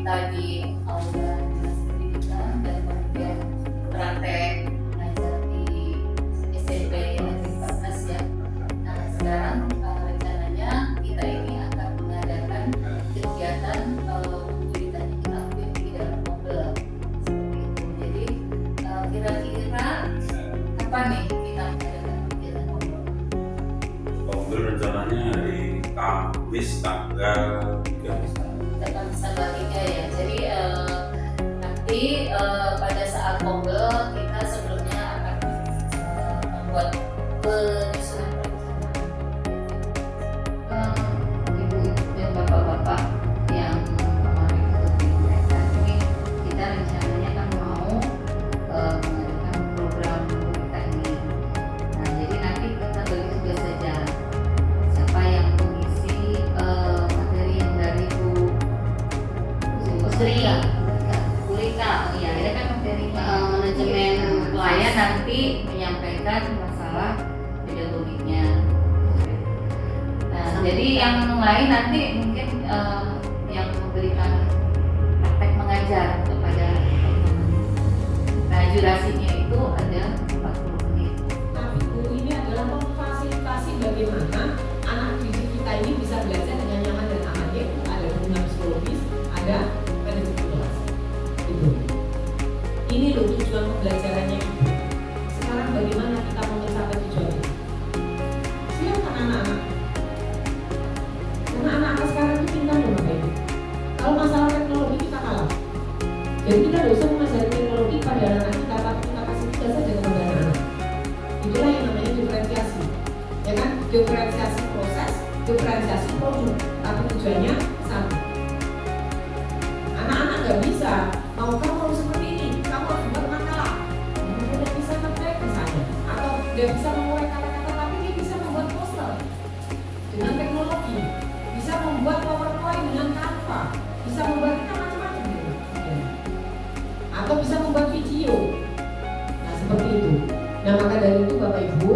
kita di aula dinas pendidikan dan kemudian praktek mengajar di SMP Negeri 14 ya. Nah sekarang rencananya kita ini akan mengadakan kegiatan guritan kita di dalam mobil seperti itu. Jadi kira-kira kapan nih kita mengadakan kegiatan mobil? Mobil rencananya hari Kamis tanggal 3. Tanggal 3 ya. Jadi nanti pada saat mobil kita sebelumnya akan membuat penyusunan ibu-ibu dan bapak-bapak yang kemarin ikut mereka ini kita rencananya kan mau mengadakan program kita ini. Nah jadi nanti kita bagi tugas saja siapa yang mengisi materi yang dari Bu Kulika, ya ini kan materi manajemen pelayan nanti menyampaikan masalah pedagogiknya. Nah, jadi yang lain nanti mungkin yang memberikan praktek mengajar kepada teman-teman. Nah, durasinya itu ada 40 menit. Tapi Bu, ini adalah memfasilitasi bagaimana anak didik kita ini bisa belajar dengan nyaman dan aman, yaitu ada hubungan psikologis, ada manajemen kelas. Itu. Ini loh tujuan pembelajarannya itu. Sekarang bagaimana kita mau mencapai tujuan itu? Silakan anak-anak. Karena anak-anak sekarang itu pintar loh Bapak Ibu. Kalau masalah teknologi kita kalah. Jadi kita tidak usah mengajari teknologi pada anak kita, tapi kita kasih tugas saja kepada anak-anak. Itulah yang namanya diferensiasi. Ya kan? Diferensiasi proses, diferensiasi produk, tapi tujuannya sama. Anak-anak nggak bisa, kamu mau seperti ini, kamu harus buat makalah. Kamu tidak bisa ngetik misalnya, atau tidak bisa mengurai kata-kata, tapi dia bisa membuat poster dengan teknologi, bisa membuat PowerPoint dengan Canva, bisa membuat kita macam-macam gitu. Atau bisa membuat video. Nah seperti itu. Nah maka dari itu Bapak Ibu,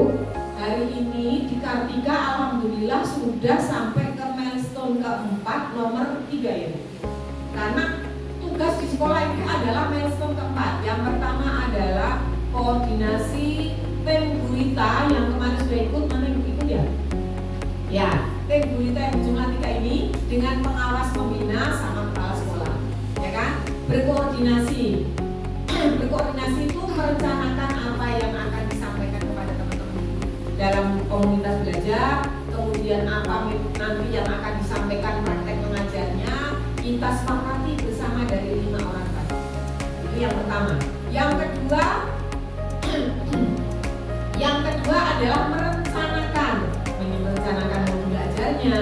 hari ini di Kartika alhamdulillah sudah sampai ke milestone keempat nomor 3 ya. Karena tugas di sekolah itu adalah milestone keempat. Yang pertama adalah koordinasi tim gurita yang kemarin sudah ikut, mana yang ikut ya? Ya, tim gurita yang berjumlah 3 ini dengan pengawas pembina sama kepala sekolah, ya kan? Berkoordinasi. Berkoordinasi itu merencanakan apa yang akan disampaikan kepada teman-teman dalam komunitas belajar, kemudian apa nanti yang akan disampaikan praktek mengajarnya. Kita sepakati bersama dari 5 orang tadi. Itu yang pertama. Yang kedua adalah merencanakan modul belajarnya,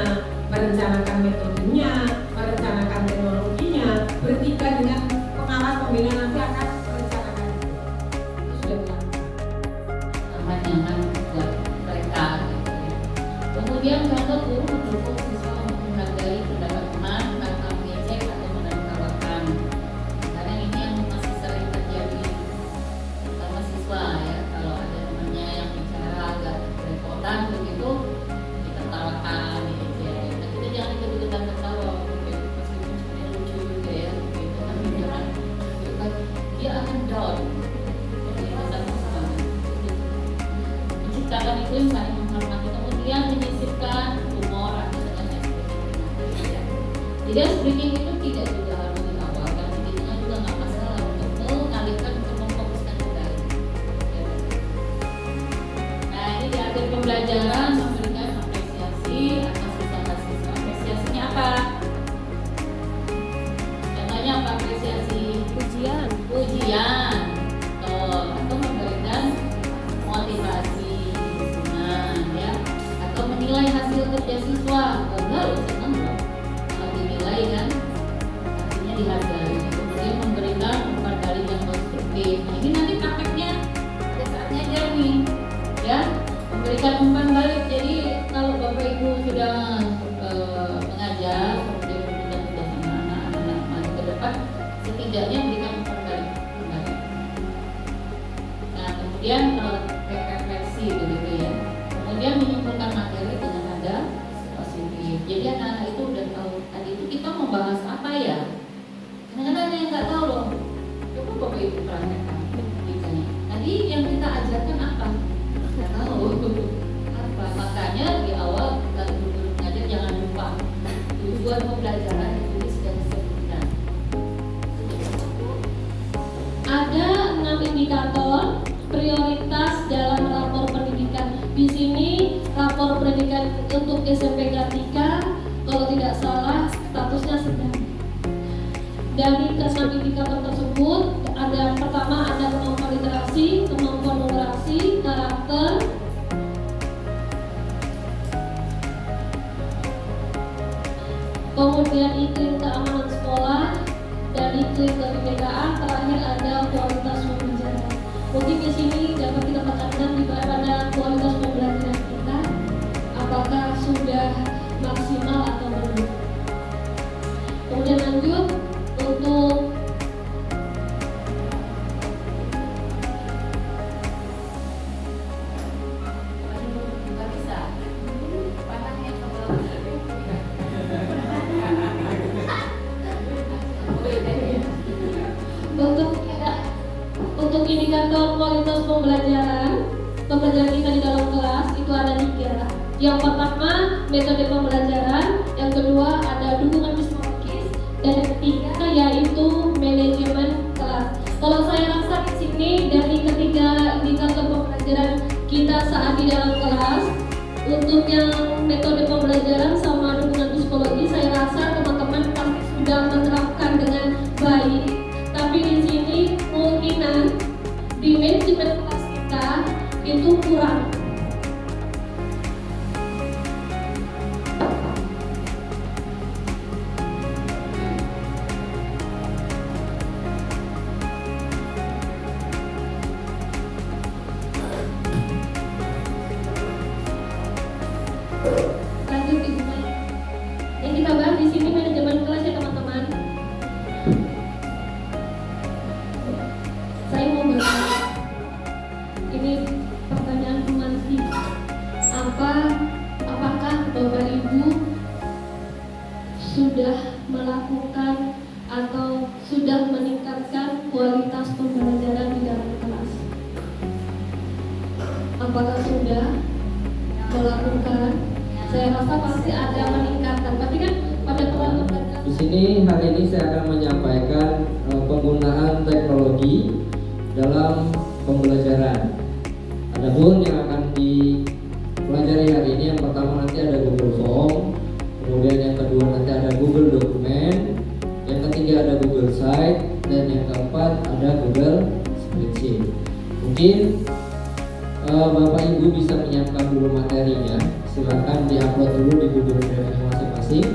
merencanakan metodenya, merencanakan teknologinya. Bertiga dengan pengawas pembina nanti akan merencanakan itu. Itu sudah dilakukan. Nyaman buat mereka. Kemudian contoh guru mendukung siswa untuk menghargai pendapat teman tanpa mengejek atau menertawakan. Karena ini yang masih sering terjadi sama siswa ya. Kalau ada temannya yang bicara agak repotan begitu, ditertawakan, diejek. Nah kita jangan ikut-ikutan tertawa, meskipun sebenarnya lucu juga ya. Gitu. Tapi jangan dia akan down. Menciptakan itu yang saling menghormati, kemudian menyisipkan humor atau dengan ekspresi. Jadi speaking itu tidak juga harus dihafalkan, begitu juga nggak masalah untuk mengalihkan, untuk memfokuskan kembali. Nah ini di akhir pembelajaran memberikan apresiasi atas siswa-siswa. Apresiasinya apa? Contohnya apa apresiasi? Pujian. Atau memberikan motivasi, ya, atau menilai hasil kerja siswa. Enggak, senang loh kalau dinilai kan, artinya dihargai. Kemudian memberikan umpan balik yang konstruktif. Nah, ini nanti prakteknya pada saatnya aja nih, ya, memberikan umpan balik. Jadi kalau Bapak Ibu sudah mengajar, kemudian memberikan tugas sama anak-anak maju ke depan, setidaknya berikan umpan balik. Nah, kemudian refleksi begitu ya. Kemudian menyimpulkan materi dengan nada positif. Jadi anak-anak itu udah tahu tadi itu kita membahas apa ya. tujuan pembelajaran ditulis dan disebutkan. Ada 6 indikator prioritas dalam rapor pendidikan. Di sini rapor pendidikan untuk SMP kelas 3 kalau tidak salah statusnya sedang. Dari ke-6 indikator tersebut ada pertama ada kemampuan literasi, kemampuan numerasi, karakter, kemudian iklim keamanan sekolah, dan iklim kebinekaan, terakhir ada kualitas pembelajaran. Mungkin di sini dapat kita tekankan di pada kualitas pembelajaran kita, apakah sudah maksimal atau belum. Kemudian lanjut untuk untuk indikator kualitas pembelajaran kita di dalam kelas itu ada 3. Yang pertama metode pembelajaran, yang kedua ada dukungan psikologis, dan yang ketiga yaitu manajemen kelas. Kalau saya rasa di sini dari ketiga indikator pembelajaran kita saat di dalam kelas, untuk yang metode pembelajaran sama dukungan psikologi, saya rasa teman-teman pasti sudah menerapkan dengan baik. Tapi di sini kemungkinan di manajemen kelas kita itu kurang. Lanjut Ibu Mai. Yang kita bahas di sini manajemen kelas ya teman-teman. Saya mau bertanya, ini pertanyaan romantis. Apakah Bapak Ibu sudah melakukan atau sudah meningkatkan kualitas pembelajaran di dalam kelas? Apakah sudah melakukan? Saya rasa pasti ada meningkatkan. Tapi kan pada pembelajaran di sini hari ini saya akan menyampaikan penggunaan teknologi dalam pembelajaran. Adapun yang akan dipelajari hari ini, yang pertama nanti ada Google Form, kemudian yang kedua nanti ada Google Document, yang ketiga ada Google Site, dan yang keempat ada Google Spreadsheet. Mungkin Bapak Ibu bisa menyiapkan dulu materinya, silakan diupload dulu di Google Drive masing-masing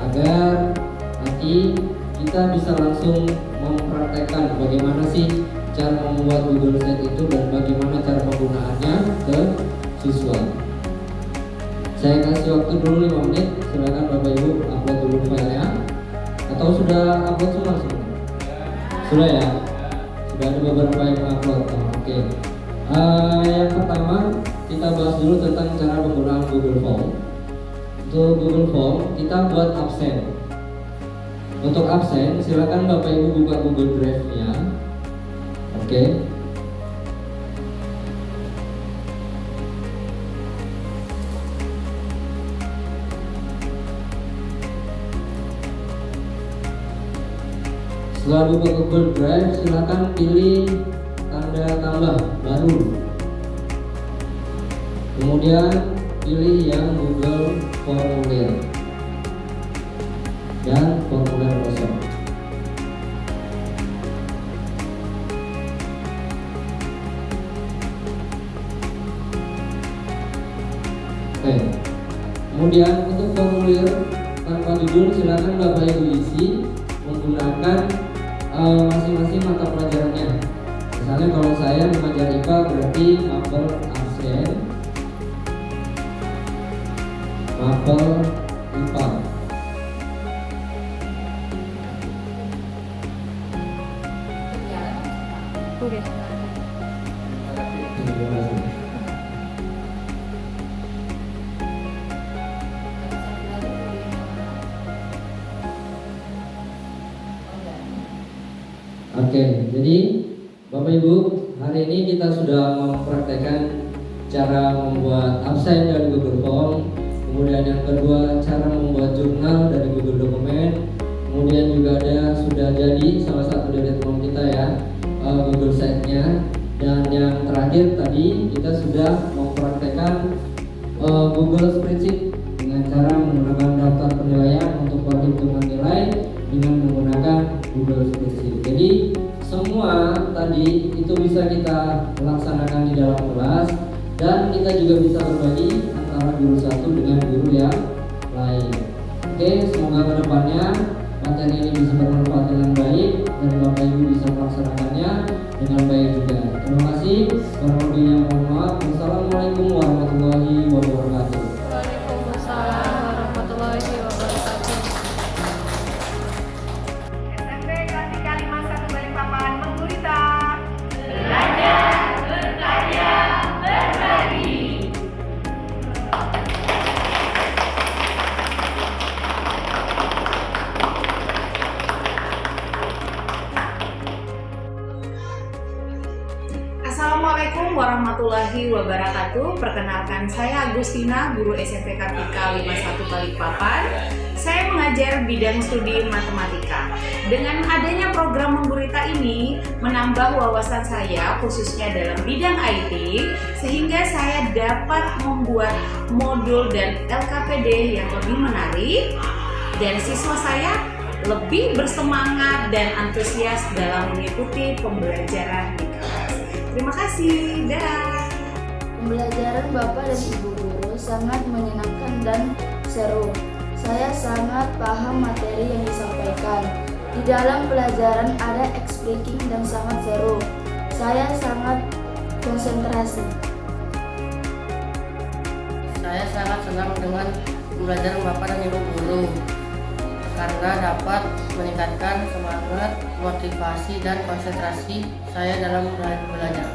agar nanti kita bisa langsung mempraktekkan bagaimana sih cara membuat Google Sheet itu dan bagaimana cara penggunaannya ke siswa. Saya kasih waktu dulu 5 menit, silakan Bapak Ibu upload dulu filenya. Atau sudah upload semua? Sudah ya? Sudah ada beberapa yang upload. Oke. Yang pertama kita bahas dulu tentang cara penggunaan Google Form. Untuk Google Form kita buat absen. Untuk absen silakan Bapak Ibu buka Google Drive-nya. Oke. Setelah buka Google Drive, silakan pilih tanda tambah baru. Kemudian pilih yang Google Formulir dan formulir kosong. Oke. Kemudian untuk formulir tanpa judul silakan Bapak Ibu isi menggunakan masing-masing mata pelajarannya. Misalnya kalau saya mengajar IPA berarti mapel absen, mapel IPA. Oke. Terima kasih. Oke, jadi Bapak Ibu, hari ini kita sudah mempraktekkan cara membuat absen dari Google Form, Kemudian yang kedua, cara membuat jurnal dari Google Dokumen. Kemudian juga ada sudah jadi salah satu dari teman kita ya, Google Site-nya. Dan yang terakhir tadi kita sudah mempraktekkan Google Spreadsheet dengan cara menggunakan daftar penilaian untuk perhitungan nilai dengan menggunakan Google Spreadsheet. Jadi semua tadi itu bisa kita laksanakan di dalam kelas, dan kita juga bisa berbagi antara guru satu dengan guru yang lain. Oke, semoga kedepannya materi ini bisa bermanfaat dengan baik dan Bapak Ibu bisa melaksanakannya dengan baik juga. Terima kasih. Kurang lebihnya mohon maaf. Wassalamualaikum warahmatullahi wabarakatuh. Waalaikumsalam warahmatullahi wabarakatuh. SMP Kelas 3 51 Balikpapan menggurita. Assalamualaikum warahmatullahi wabarakatuh. Perkenalkan, saya Agustina, guru SMP Kartika 51 Balikpapan. Saya mengajar bidang studi matematika. Dengan adanya program menggurita ini menambah wawasan saya khususnya dalam bidang IT, sehingga saya dapat membuat modul dan LKPD yang lebih menarik, dan siswa saya lebih bersemangat dan antusias dalam mengikuti pembelajaran di kelas. Terima kasih, dadah. Pembelajaran Bapak dan Ibu guru sangat menyenangkan dan seru. Saya sangat paham materi yang disampaikan. Di dalam pelajaran ada explaining dan sangat seru. Saya sangat konsentrasi. Saya sangat senang dengan pembelajaran Bapak dan Ibu guru karena dapat meningkatkan semangat, motivasi, dan konsentrasi saya dalam belajar.